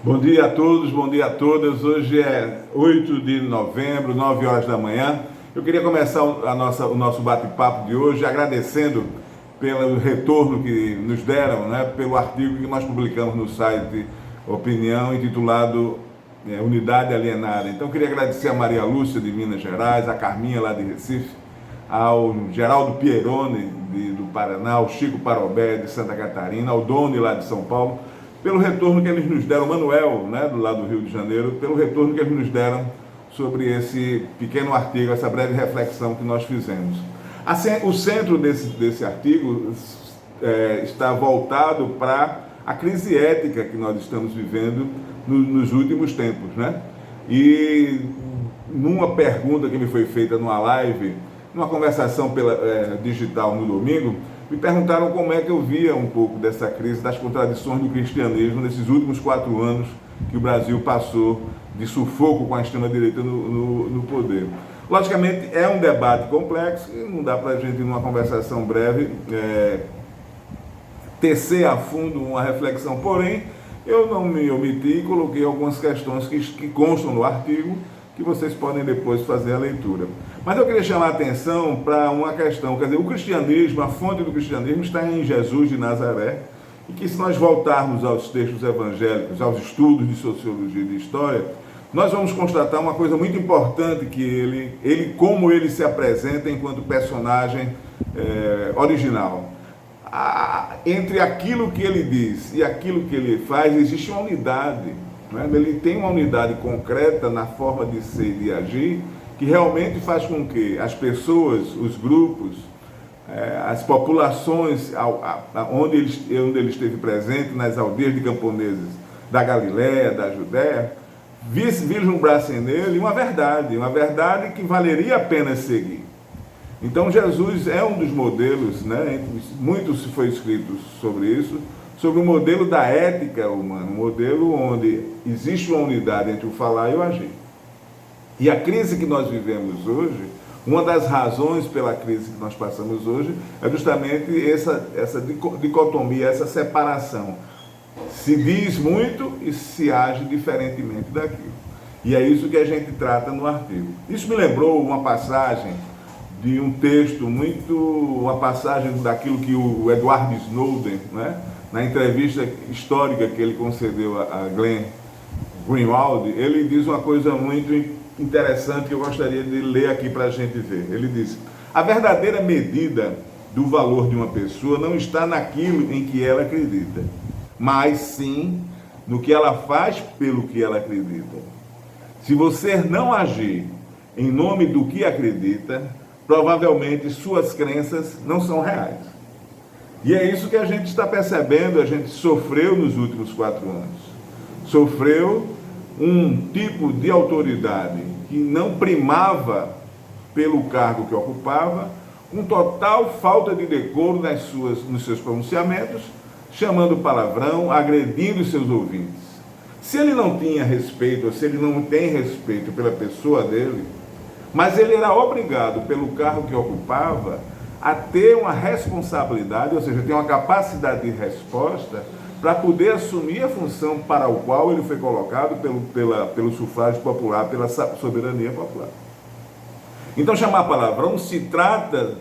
Bom dia a todos, bom dia a todas. Hoje é 8 de novembro, 9 horas da manhã. Eu queria começar o nosso bate-papo de hoje agradecendo pelo retorno que nos deram, pelo artigo que nós publicamos no site Opinião, intitulado Unidade Alienada. Então, eu queria agradecer a Maria Lúcia, de Minas Gerais, a Carminha, lá de Recife, ao Geraldo Pieroni, do Paraná, ao Chico Parobé, de Santa Catarina, ao Doni, lá de São Paulo, pelo retorno que eles nos deram, Manuel, do lado do Rio de Janeiro, pelo retorno que eles nos deram sobre esse pequeno artigo, essa breve reflexão que nós fizemos. O centro desse artigo está voltado para a crise ética que nós estamos vivendo nos últimos tempos, E numa pergunta que me foi feita numa live, numa conversação digital no domingo, me perguntaram como é que eu via um pouco dessa crise, das contradições do cristianismo nesses últimos 4 anos que o Brasil passou de sufoco com a extrema-direita no poder. Logicamente, é um debate complexo e não dá para a gente, numa conversação breve, tecer a fundo uma reflexão. Porém, eu não me omiti e coloquei algumas questões que constam no artigo, que vocês podem depois fazer a leitura. Mas eu queria chamar a atenção para uma questão, quer dizer, o cristianismo, a fonte do cristianismo está em Jesus de Nazaré, e que se nós voltarmos aos textos evangélicos, aos estudos de sociologia e de história, nós vamos constatar uma coisa muito importante, que ele como ele se apresenta enquanto personagem original. Entre aquilo que ele diz e aquilo que ele faz, existe uma unidade. Ele tem uma unidade concreta na forma de ser e de agir, que realmente faz com que as pessoas, os grupos, as populações onde ele esteve presente, nas aldeias de camponeses da Galiléia, da Judéia, vislumbrassem nele uma verdade que valeria a pena seguir. Então Jesus é um dos modelos, muito se foi escrito sobre isso, sobre o modelo da ética humana, um modelo onde existe uma unidade entre o falar e o agir. E a crise que nós vivemos hoje, uma das razões pela crise que nós passamos hoje, é justamente essa dicotomia, essa separação. Se diz muito e se age diferentemente daquilo. E é isso que a gente trata no artigo. Isso me lembrou uma passagem de um texto uma passagem daquilo que o Edward Snowden, na entrevista histórica que ele concedeu a Glenn Greenwald, ele diz uma coisa muito interessante que eu gostaria de ler aqui para a gente ver. Ele diz: a verdadeira medida do valor de uma pessoa não está naquilo em que ela acredita, mas sim no que ela faz pelo que ela acredita. Se você não agir em nome do que acredita, provavelmente suas crenças não são reais. E é isso que a gente está percebendo, a gente sofreu nos últimos 4 anos. Sofreu um tipo de autoridade que não primava pelo cargo que ocupava, com total falta de decoro nos seus pronunciamentos, chamando palavrão, agredindo seus ouvintes. Se ele não tinha respeito, ou se ele não tem respeito pela pessoa dele, mas ele era obrigado, pelo cargo que ocupava, a ter uma responsabilidade, ou seja, ter uma capacidade de resposta para poder assumir a função para a qual ele foi colocado pelo sufrágio popular, pela soberania popular. Então, chamar palavrão se trata,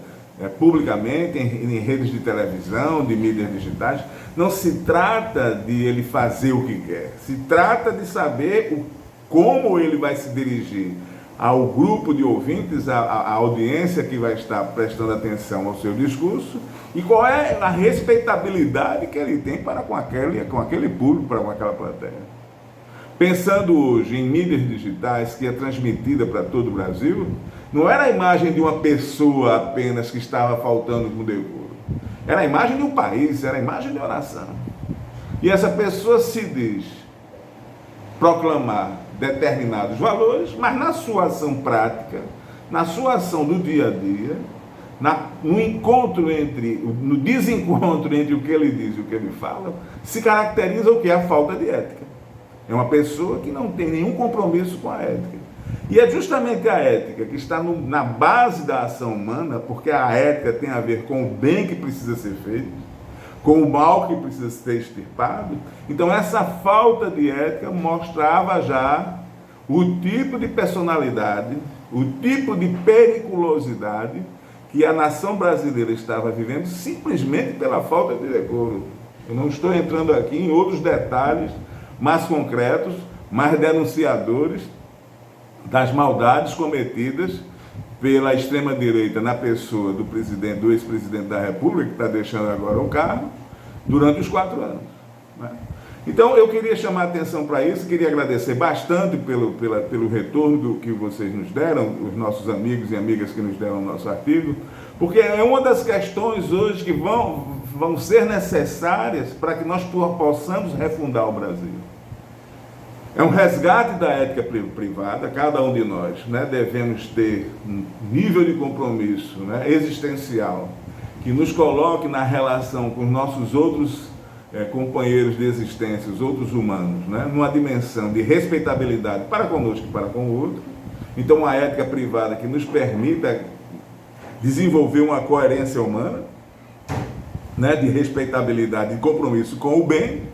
publicamente, em redes de televisão, de mídias digitais, não se trata de ele fazer o que quer, se trata de saber como ele vai se dirigir ao grupo de ouvintes, à audiência que vai estar prestando atenção ao seu discurso, e qual é a respeitabilidade que ele tem para com aquele público, para com aquela plateia. Pensando hoje em mídias digitais, que é transmitida para todo o Brasil, não era a imagem de uma pessoa apenas que estava faltando com decoro, era a imagem de um país, era a imagem de uma nação. E essa pessoa se diz proclamar determinados valores, mas na sua ação prática, na sua ação do dia a dia, no desencontro entre o que ele diz e o que ele fala, se caracteriza o que é a falta de ética. É uma pessoa que não tem nenhum compromisso com a ética. E é justamente a ética que está na base da ação humana, porque a ética tem a ver com o bem que precisa ser feito, com o mal que precisa ser extirpado. Então essa falta de ética mostrava já o tipo de personalidade, o tipo de periculosidade que a nação brasileira estava vivendo simplesmente pela falta de decoro. Eu não estou entrando aqui em outros detalhes mais concretos, mais denunciadores das maldades cometidas pela extrema-direita na pessoa do presidente, do ex-presidente da República, que está deixando agora o cargo, durante os 4 anos. Né? Então, eu queria chamar a atenção para isso, queria agradecer bastante pelo retorno que vocês nos deram, os nossos amigos e amigas que nos deram o nosso artigo, porque é uma das questões hoje que vão ser necessárias para que nós possamos refundar o Brasil. É um resgate da ética privada, cada um de nós, né, devemos ter um nível de compromisso, né, existencial, que nos coloque na relação com os nossos outros companheiros de existência, os outros humanos, né, numa dimensão de respeitabilidade para conosco e para com o outro. Então, uma ética privada que nos permita desenvolver uma coerência humana, né, de respeitabilidade e compromisso com o bem,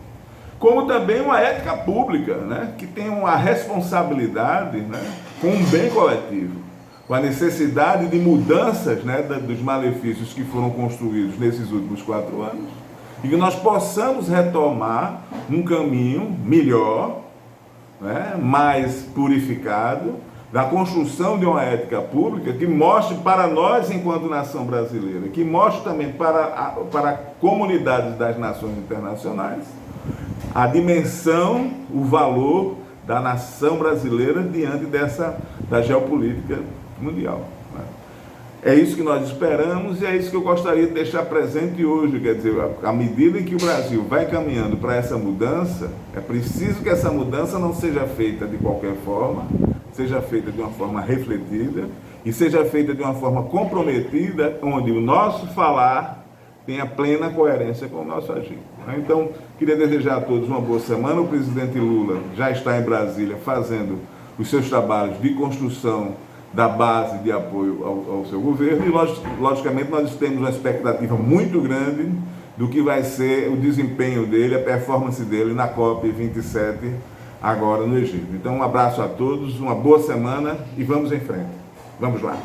como também uma ética pública, né, que tem uma responsabilidade, né, com um bem coletivo, com a necessidade de mudanças, né, dos malefícios que foram construídos nesses últimos 4 anos, e que nós possamos retomar um caminho melhor, né, mais purificado, da construção de uma ética pública que mostre para nós, enquanto nação brasileira, que mostre também para comunidades das nações internacionais, a dimensão, o valor da nação brasileira diante da geopolítica mundial. Né? É isso que nós esperamos e é isso que eu gostaria de deixar presente hoje. Quer dizer, à medida em que o Brasil vai caminhando para essa mudança, é preciso que essa mudança não seja feita de qualquer forma, seja feita de uma forma refletida e seja feita de uma forma comprometida, onde o nosso falar tenha plena coerência com o nosso agir. Então, queria desejar a todos uma boa semana. O presidente Lula já está em Brasília fazendo os seus trabalhos de construção da base de apoio ao seu governo e, logicamente, nós temos uma expectativa muito grande do que vai ser o desempenho dele, a performance dele na COP27 agora no Egito. Então, um abraço a todos, uma boa semana e vamos em frente. Vamos lá.